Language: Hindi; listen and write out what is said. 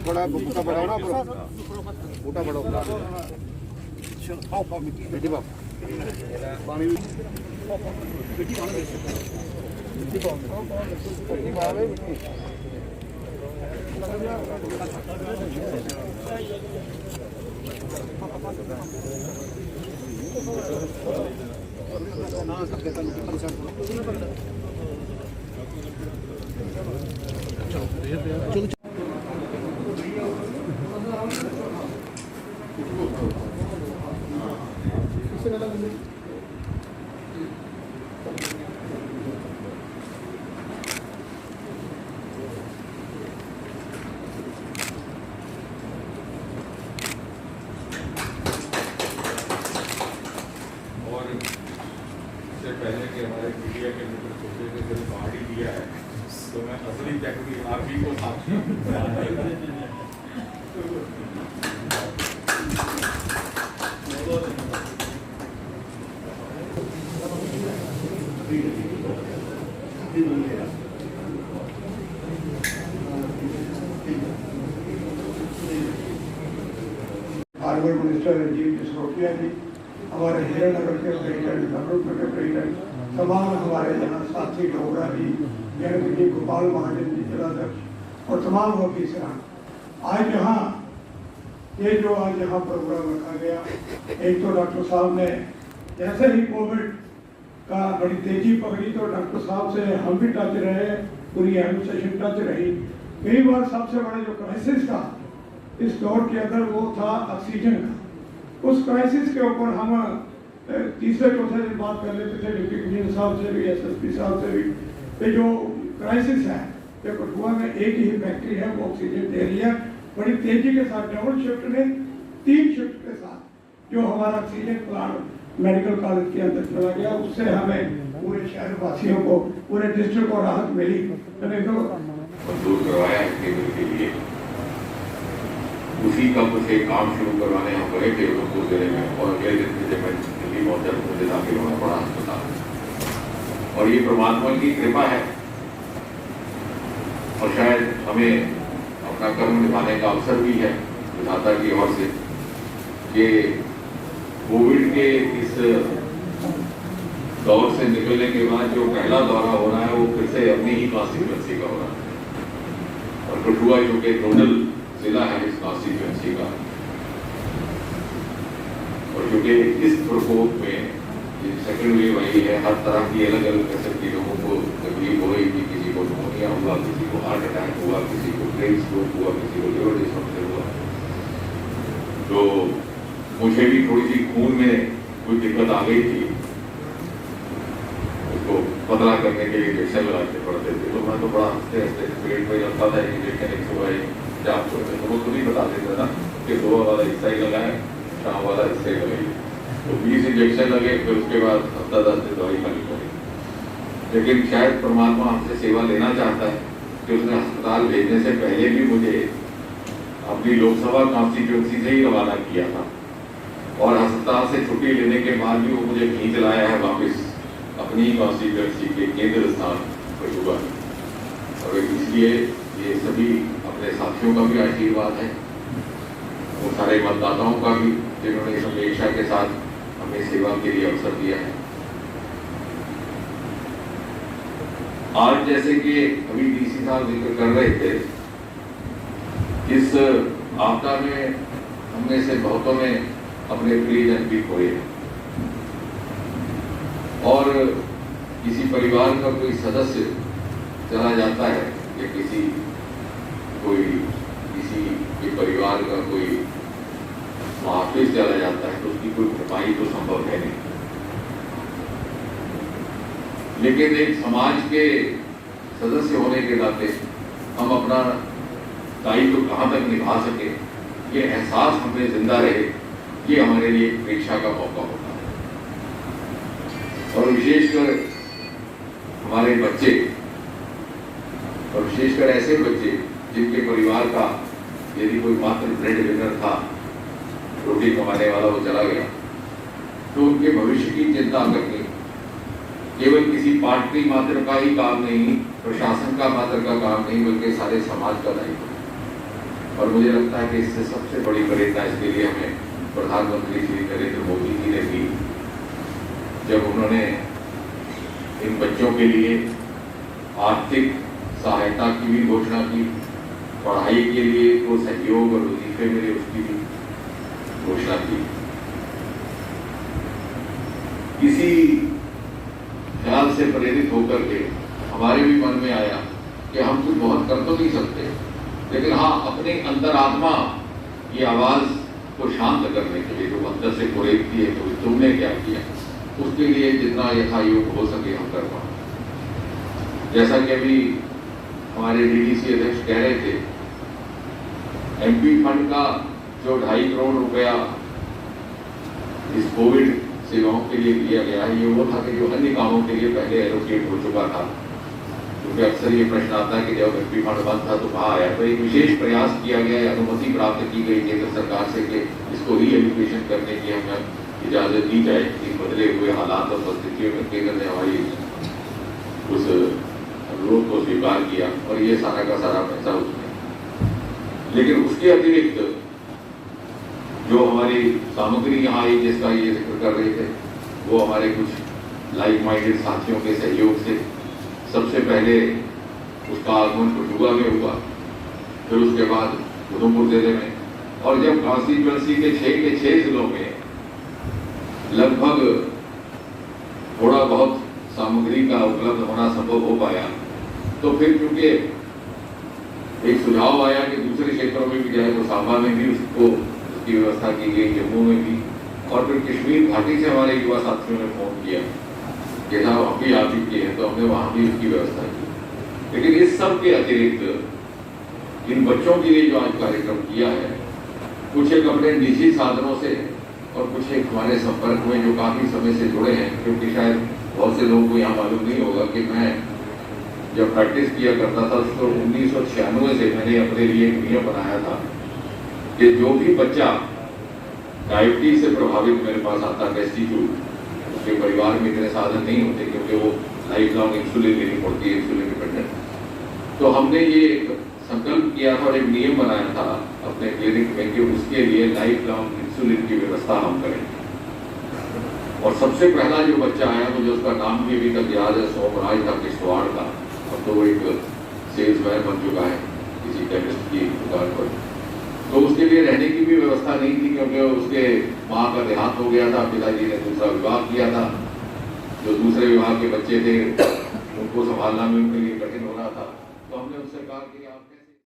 थोड़ा बूटा बढ़ाओ ना, बूटा बढ़ाओ बेटी बाप पानी पहले के हमारे मीडिया के मित्र सोचे थे जब पहाड़ी दिया है तो मैं असली कैटेगरी आर्मी को हार्बर मिनिस्टर राजीव जसरोटिया जी, हमारे हिरणनगर के प्रेसिडेंट, धर्मपुर के प्रेसिडेंट, तमाम हमारे यहाँ साथी डोगरा जी, जगत जी, गोपाल महाजन जी जिलाध्यक्ष और तमाम ऑफिसरान, आज यहाँ ये जो आज यहाँ प्रोग्राम रखा गया, एक तो डॉक्टर साहब ने जैसे ही कोविड का बड़ी तेजी पकड़ी तो डॉक्टर साहब से हम भी टच रहे, पूरी एडमिनिस्ट्रेशन टच रही। कई बार सबसे बड़ा जो क्राइसिस था इस दौर के अंदर वो था ऑक्सीजन का। उस क्राइसिस के ऊपर हम तीसरे चौथे दिन बात कर लेते थे डिप्टी कमिश्नर साहब से भी, एसएसपी साहब से भी, कि जो क्राइसिस है कि कठुआ में एक ही फैक्ट्री है वो ऑक्सीजन दे रही है बड़ी तेजी के साथ, डबल शिफ्ट में 3 शिफ्ट के साथ जो हमारा ऑक्सीजन प्लांट मेडिकल कॉलेज के अंदर चला गया, उससे हमें पूरे शहर वासियों को, पूरे डिस्ट्रिक्ट को राहत मिली। मंजूर करवाया है केंद्र के लिए, उसी का कुछ एक काम शुरू करवाने हम गए थे उधमपुर जिले में, और अगले दिन जब मैं दिल्ली पहुंचा तो मुझे दाखिल होना पड़ा अस्पताल। और ये परमात्मा की कृपा है और शायद हमें अपना कर्म निभाने का अवसर भी है विधाता की ओर से कि कोविड के इस दौर से निकलने के बाद जो पहला दौरा हो रहा है वो फिर से अपनी ही कॉन्स्टिट्यूएंसी का हो रहा है। और कठुआ जो कि नोडल जिला है इस कॉन्स्टिट्यूएंसी का, और जो कि इस प्रकोप में सेकेंड वेव आई है, हर तरह की अलग अलग किस्म के लोगों को तकलीफ हो रही थी। किसी को निमोनिया हुआ, किसी को हार्ट अटैक हुआ, किसी को ब्रेन स्ट्रोक हुआ, किसी को लिवर डिसफंक्शन हुआ। तो मुझे भी थोड़ी सी खून में कोई दिक्कत आ गई थी, उसको पतला करने के लिए इंजेक्शन लगाते पड़ते थे। तो मैं तो बड़ा हंसते हंसते पेट में लगता था इंजेक्शन एक हुआ है क्या आपको, तो वो खुद ही बता देते ना कि सुबह वाला हिस्सा ही लगा है, शाम वाला हिस्सा ही लगाइए। तो 20 इंजेक्शन लगे, फिर उसके बाद हफ्ता 10 दिन दवाई खानी पड़ी। लेकिन शायद परमात्मा हमसे सेवा लेना चाहता है कि उसने अस्पताल भेजने से पहले भी मुझे अपनी लोकसभा कॉन्स्टिट्यूएंसी से ही रवाना किया था, और अस्पताल से छुट्टी लेने के बाद भी वो मुझे खींच लाया है वापस अपनी कॉन्स्टिट्यूएंसी के केंद्र स्थान कठुआ। और इसलिए ये सभी अपने साथियों का भी आशीर्वाद है, वो सारे मतदाताओं का भी जिन्होंने हमेशा के साथ हमें सेवा के लिए अवसर दिया है। आज जैसे कि अभी डीसी साहब जिक्र कर रहे थे, इस आपदा में हमने से बहुतों ने अपने प्रियजन भी खोए, और किसी परिवार का कोई सदस्य चला जाता है या किसी के परिवार का कोई मुहाफिज चला जाता है तो उसकी कोई भरपाई तो संभव है नहीं। लेकिन एक समाज के सदस्य होने के नाते हम अपना दायित्व कहाँ तक निभा सके, ये एहसास हमें जिंदा रहे, ये हमारे लिए एक परीक्षा का मौका होता है। और विशेषकर हमारे बच्चे, और विशेषकर ऐसे बच्चे जिनके परिवार का यदि कोई मात्र ब्रेड विनर था, रोटी कमाने वाला वो चला गया, तो उनके भविष्य की चिंता करनी केवल किसी पार्टी मात्र का ही काम नहीं, प्रशासन का मात्र का काम नहीं, बल्कि सारे समाज का दायित्व है। और मुझे लगता है कि इससे सबसे बड़ी प्रेरणा इसके लिए हमें प्रधानमंत्री श्री नरेंद्र मोदी जी ने दी, जब उन्होंने इन बच्चों के लिए आर्थिक सहायता की भी घोषणा की, पढ़ाई के लिए को सहयोग और वजीफे मिले उसकी भी घोषणा की। इसी ख्याल से प्रेरित होकर के हमारे भी मन में आया कि हम कुछ बहुत कर तो नहीं सकते, लेकिन हाँ, अपने अंतरात्मा की आवाज को शांत करने के लिए जो अंदर से कुरेदती है, तो तुमने क्या किया, उसके लिए जितना यथायोग हो सके हम कर पाए। जैसा कि अभी हमारे डीडीसी अध्यक्ष कह रहे थे, एमपी फंड का जो 2.5 करोड़ रुपया इस कोविड सेवाओं के लिए दिया गया है, ये वो था कि जो अन्य कामों के लिए पहले एलोकेट हो चुका था। क्योंकि अक्सर ये प्रश्न आता है कि जब एमपी फंड बंद था तो कहाँ आया, तो एक विशेष प्रयास किया गया, अनुमति प्राप्त की गई केंद्र सरकार से कि इसको री एलोकेशन करने की हमें इजाजत दी जाए। इन बदले हुए हालात और परिस्थितियों में केंद्र ने हमारी उस अनुरोध को स्वीकार किया और ये सारा का सारा पैसा उसमें। लेकिन उसके अतिरिक्त जो हमारी सामग्री यहाँ आई, जिसका ये जिक्र कर रहे थे, वो हमारे कुछ लाइक माइंडेड साथियों के सहयोग से सबसे पहले उसका आगमन कुशुगा में हुआ, फिर उसके बाद उधमपुर जिले में, और जब कॉन्स्टिट्यूएंसी के 6 जिलों में लगभग थोड़ा बहुत सामग्री का उपलब्ध होना संभव हो पाया, तो फिर क्योंकि एक सुझाव आया कि दूसरे क्षेत्रों में भी जाए, तो सांबा में भी उसको की व्यवस्था की गई, जम्मू में भी, और फिर कश्मीर घाटी से हमारे युवा साथियों ने फोन किया कि साहब हम भी आ चुके हैं, तो हमने वहां भी उसकी व्यवस्था की। लेकिन इस सब के अतिरिक्त इन बच्चों के लिए जो आज कार्यक्रम किया है, कुछ एक अपने निजी साधनों से और कुछ एक हमारे संपर्क में जो काफी समय से जुड़े हैं, क्योंकि शायद बहुत से लोगों को यहाँ मालूम नहीं होगा कि मैं जब प्रैक्टिस किया करता था तो 1996 से मैंने अपने लिए एक नियम बनाया था कि जो भी बच्चा डायबिटीज से प्रभावित मेरे पास आता, डेस्टिट्यूट, उसके परिवार में इतने साधन नहीं होते क्योंकि वो लाइफ लॉन्ग इंसुलिन लेनी पड़ती है, इंसुलिन डिपेंडेंट, तो हमने ये संकल्प किया था और एक नियम बनाया था अपने क्लिनिक में कि उसके लिए लाइफ लॉन्ग इंसुलिन की व्यवस्था हम करेंगे। और सबसे पहला जो बच्चा आया, मुझे उसका नाम भी अभी तक याद है, सोमराज था किश्तवाड़ का, अब तो वो एक सेल्समैन बन चुका है किसी केमिस्ट की दुकान पर। तो उसके लिए रहने की भी व्यवस्था नहीं थी क्योंकि उसके माँ का देहांत हो गया था, पिताजी ने दूसरा विवाह किया था, जो दूसरे विवाह के बच्चे थे उनको संभालना भी उनके लिए कठिन हो रहा था। तो हमने उससे कहा कि आप